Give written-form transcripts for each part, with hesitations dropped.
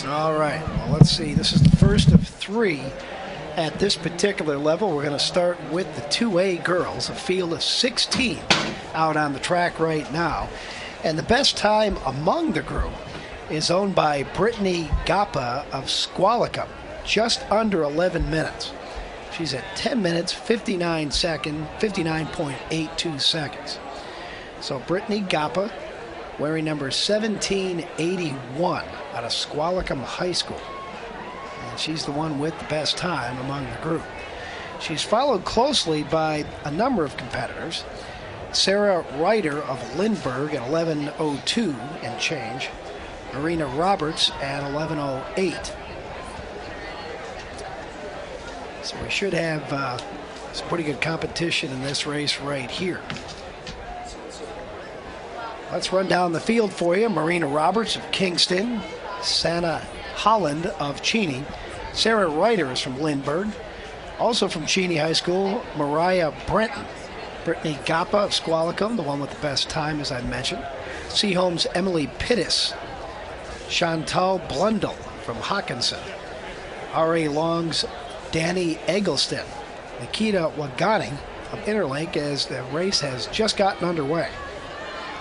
All right, well, let's see. This is the first of three at this particular level. We're going to start with the 2A girls, a field of 16 out on the track right now. And the best time among the group is owned by Brittany Gappa of Squalicum, just under 11 minutes. She's at 10 minutes, 59.82 seconds. So Brittany Gappa, wearing number 1781 out of Squalicum High School. And she's the one with the best time among the group. She's followed closely by a number of competitors. Sarah Ryder of Lindbergh at 11:02 and change. Marina Roberts at 11:08. So we should have some pretty good competition in this race right here. Let's run down the field for you. Marina Roberts of Kingston, Sanne Holland of Cheney, Sarah Ryder is from Lindbergh, also from Cheney High School, Mariah Brenton, Brittany Gappa of Squalicum, the one with the best time as I mentioned, Seaholm's Emily Pittis, Chantal Blundell from Hawkinson, R.A. Long's Danny Eggleston, Nikita Wagani of Interlake as the race has just gotten underway.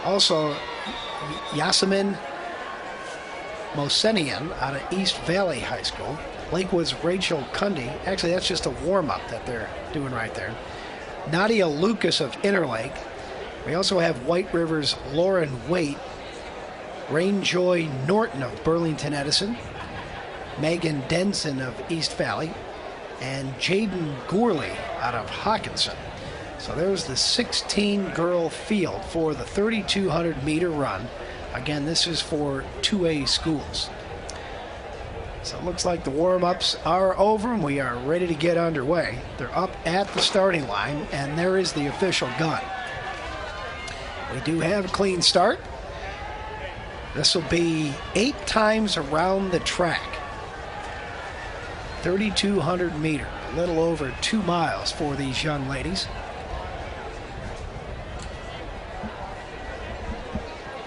Also, Yasemin Mosenian out of East Valley High School. Lakewood's Rachel Cundy. Actually, that's just a warm-up that they're doing right there. Nadia Lucas of Interlake. We also have White River's Lauren Waite. Rainjoy Norton of Burlington Edison. Megan Denson of East Valley. And Jaden Gourley out of Hawkinson. So there's the 16-girl field for the 3,200-meter run. Again, this is for 2A schools. So it looks like the warm-ups are over and we are ready to get underway. They're up at the starting line, and there is the official gun. We do have a clean start. This will be 8 times around the track. 3,200 meter, a little over 2 miles for these young ladies.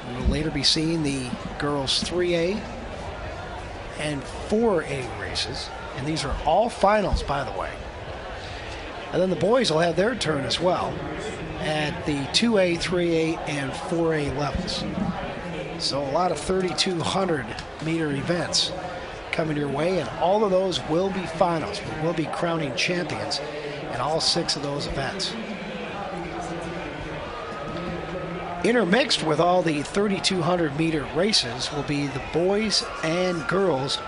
We will later be seeing the girls 3A and 4A races, and these are all finals, by the way. And then the boys will have their turn as well at the 2A, 3A, and 4A levels. So a lot of 3,200 meter events coming your way, and all of those will be finals. We will be crowning champions in all 6 of those events. Intermixed with all the 3,200 meter races will be the boys and girls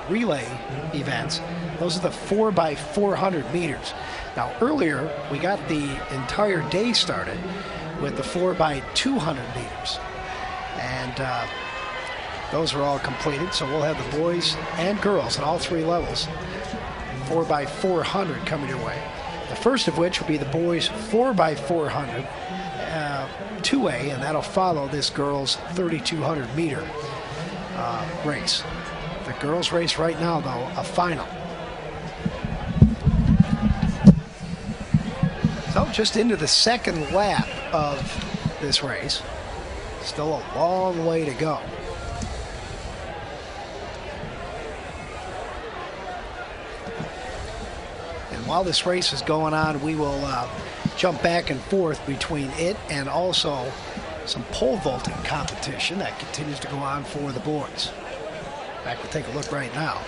relay events. Those are the 4x400 meters. Now earlier we got the entire day started with the 4x200 meters, and those are all completed. So we'll have the boys and girls at all 3 levels 4x400 coming your way. The first of which will be the boys 4x400 2A, and that'll follow this girls 3,200 meter race. The girls race right now, though, a final. So just into the second lap of this race. Still a long way to go. And while this race is going on, we will jump back and forth between it and also some pole vaulting competition that continues to go on for the boys. In fact, we'll take a look right now.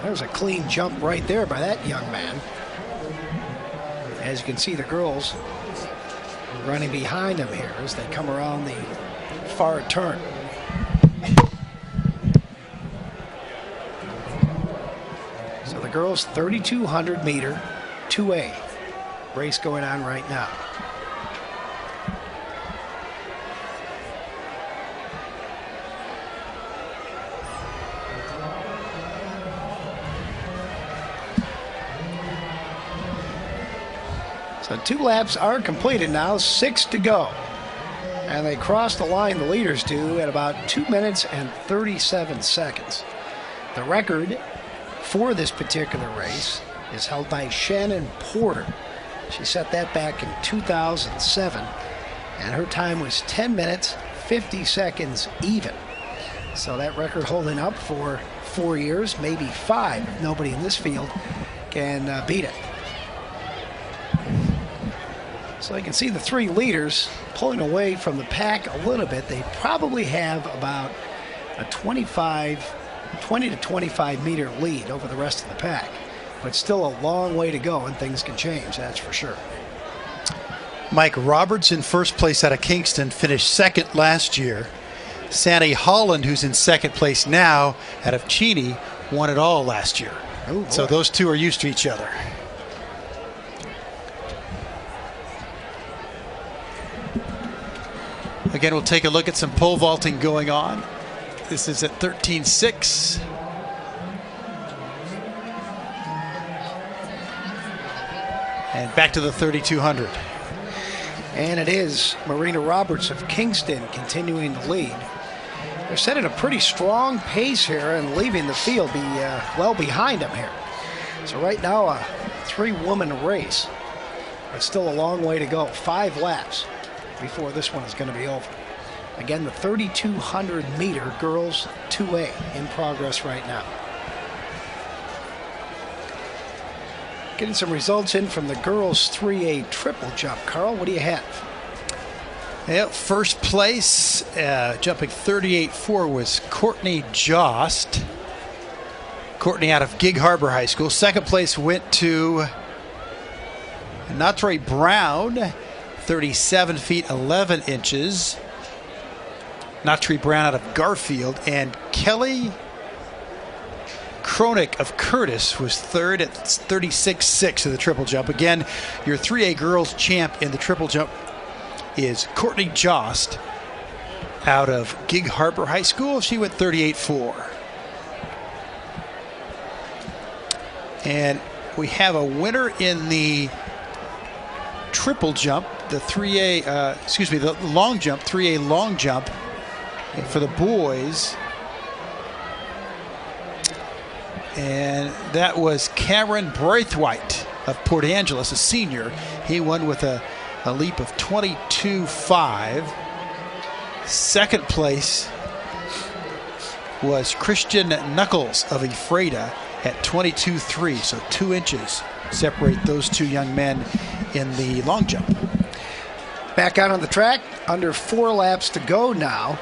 There's a clean jump right there by that young man. As you can see, the girls running behind him here as they come around the far turn. So the girls 3,200 meter 2A race going on right now. So 2 laps are completed now, 6 to go. And they cross the line, the leaders do, at about 2 minutes and 37 seconds. The record for this particular race is held by Shannon Porter. She set that back in 2007. and her time was 10 minutes, 50 seconds even. So that record holding up for 4 years, maybe 5. Nobody in this field can beat it. So you can see the 3 leaders pulling away from the pack a little bit. They probably have about a 20 to 25 meter lead over the rest of the pack. But still a long way to go, and things can change, that's for sure. Mike Roberts in first place out of Kingston, finished second last year. Sanne Holland, who's in second place now out of Cheney, won it all last year. Oh, so those two are used to each other. Again, we'll take a look at some pole vaulting going on. This is at 13.6. And back to the 3,200. And it is Marina Roberts of Kingston continuing the lead. They're setting a pretty strong pace here and leaving the field well behind them here. So right now a 3-woman race, but still a long way to go. 5 laps before this one is going to be over. Again, the 3,200 meter girls 2A in progress right now. Getting some results in from the girls 3A triple jump. Carl, what do you have? Yeah, first place, jumping 38.4 was Courtney Jost. Courtney out of Gig Harbor High School. Second place went to Natre Brown, 37 feet 11 inches. Natre Brown out of Garfield. And Kelly Kronick of Curtis was third at 36.6 of the triple jump. Again, your 3A girls champ in the triple jump is Courtney Jost out of Gig Harbor High School. She went 38.4. And we have a winner in the triple jump, the 3A, the long jump, 3A long jump. And for the boys, and that was Cameron Braithwaite of Port Angeles, a senior. He won with a leap of 22.5. Second place was Christian Knuckles of Ephrata at 22.3, so 2 inches separate those two young men in the long jump. Back out on the track, under 4 laps to go now.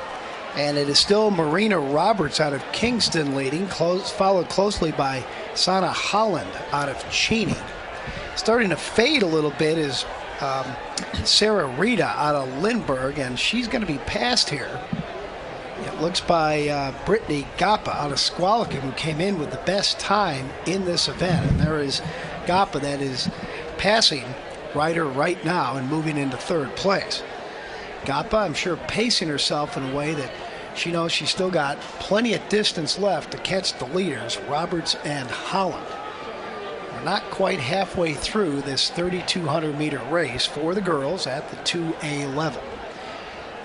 And it is still Marina Roberts out of Kingston leading, followed closely by Sanne Holland out of Cheney. Starting to fade a little bit is Sarah Rita out of Lindbergh, and she's going to be passed here. It looks by Brittany Gappa out of Squalicum, who came in with the best time in this event. And there is Gappa that is passing Ryder right now and moving into 3rd place. Gappa, I'm sure, pacing herself in a way that she knows she's still got plenty of distance left to catch the leaders, Roberts and Holland. We're not quite halfway through this 3,200 meter race for the girls at the 2A level.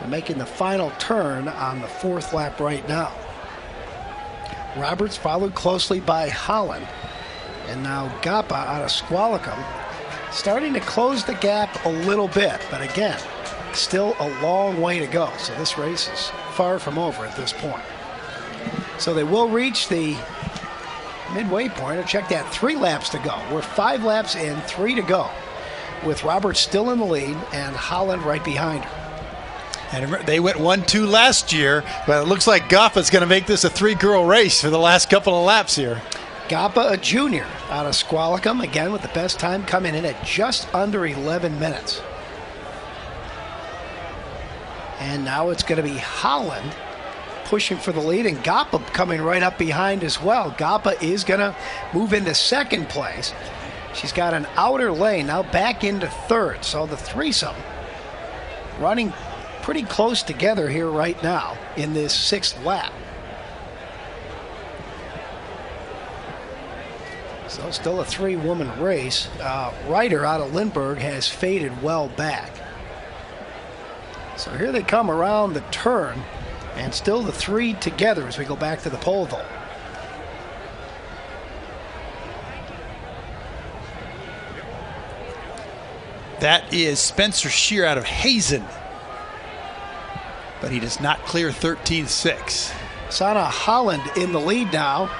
They're making the final turn on the 4th lap right now. Roberts followed closely by Holland, and now Gappa out of Squalicum starting to close the gap a little bit, but again, still a long way to go. So this race is far from over at this point. So they will reach the midway point. Or check that, 3 laps to go. We're 5 laps in, 3 to go, with Roberts still in the lead and Holland right behind her. And remember, they went 1-2 last year, but it looks like Gappa's going to make this a 3-girl race for the last couple of laps here. Gappa, a junior out of Squalicum, again with the best time coming in at just under 11 minutes. And now it's going to be Holland pushing for the lead, and Gappa coming right up behind as well. Gappa is going to move into 2nd place. She's got an outer lane, now back into 3rd. So the threesome running pretty close together here right now in this 6th lap. So still a 3-woman race. Ryder out of Lindbergh has faded well back. So here they come around the turn, and still the 3 together as we go back to the pole vault. That is Spencer Shear out of Hazen but he does not clear 13.6. Sanne Holland in the lead now.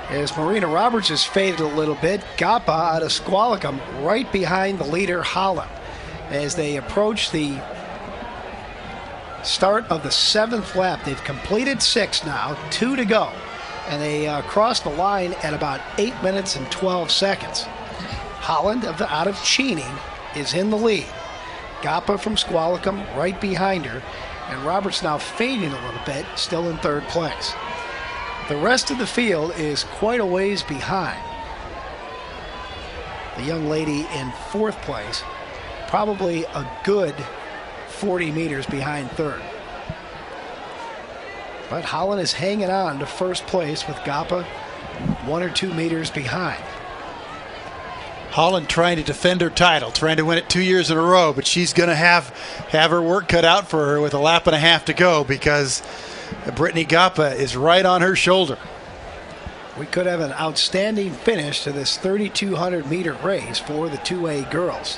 As Marina Roberts has faded a little bit, Gapa out of Squalicum right behind the leader Holland as they approach the start of the 7th lap. They've completed 6 now, 2 to go, and they crossed the line at about 8 minutes and 12 seconds. Holland out of Cheney is in the lead. Gapa from Squalicum right behind her, and Roberts now fading a little bit, still in 3rd place. The rest of the field is quite a ways behind. The young lady in 4th place, probably a good 40 meters behind 3rd. But Holland is hanging on to 1st place with Gapa 1 or 2 meters behind. Holland trying to defend her title, trying to win it 2 years in a row, but she's going to have her work cut out for her with a lap and a half to go because Brittany Gapa is right on her shoulder. We could have an outstanding finish to this 3,200 meter race for the 2A girls.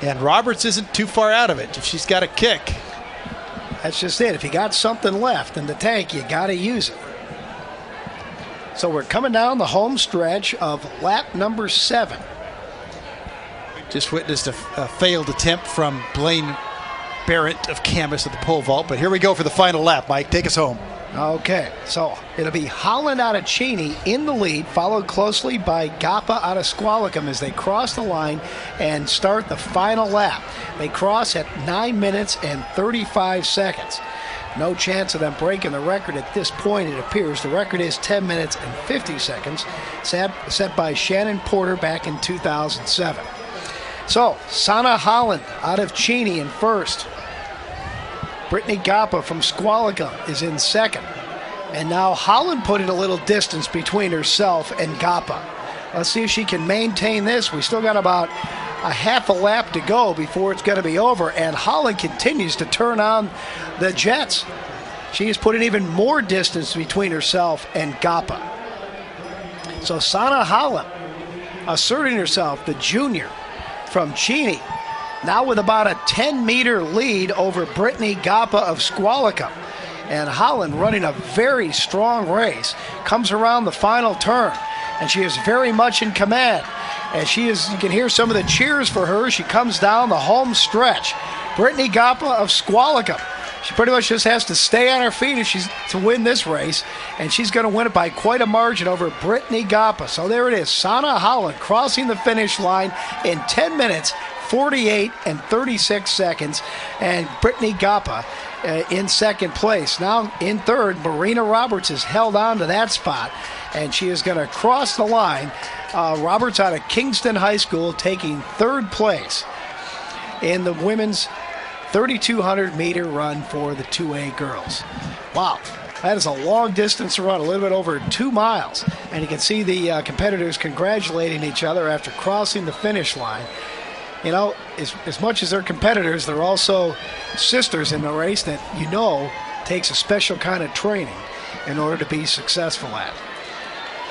And Roberts isn't too far out of it if she's got a kick. That's just it. If you got something left in the tank, you got to use it. So we're coming down the home stretch of lap number 7. Just witnessed a failed attempt from Blaine Barrett of Camas at the pole vault, but here we go for the final lap. Mike, take us home. Okay, so it'll be Holland out of Cheney in the lead, followed closely by Gapa out of Squalicum as they cross the line and start the final lap. They cross at 9 minutes and 35 seconds. No chance of them breaking the record at this point, it appears. The record is 10 minutes and 50 seconds, set by Shannon Porter back in 2007. So, Sanne Holland out of Cheney in 1st. Brittany Gapa from Squalicum is in 2nd. And now Holland put in a little distance between herself and Gapa. Let's see if she can maintain this. We still got about a half a lap to go before it's going to be over. And Holland continues to turn on the jets. She has put in even more distance between herself and Gapa. So Sanne Holland asserting herself, the junior from Cheney, now with about a 10-meter lead over Brittany Gapa of Squalicum. And Holland running a very strong race, comes around the final turn, and she is very much in command. And you can hear some of the cheers for her. She comes down the home stretch. Brittany Gapa of Squalicum. She pretty much just has to stay on her feet if she's to win this race, and she's going to win it by quite a margin over Brittany Gapa. So there it is, Sanne Holland crossing the finish line in 10 minutes, 48 and 36 seconds, and Brittany Gapa in 2nd place. Now in 3rd, Marina Roberts has held on to that spot, and she is going to cross the line. Roberts out of Kingston High School taking 3rd place in the women's 3,200 meter run for the 2A girls. Wow, that is a long distance run, a little bit over 2 miles. And you can see the competitors congratulating each other after crossing the finish line. You know, as much as they're competitors, they're also sisters in the race that takes a special kind of training in order to be successful at.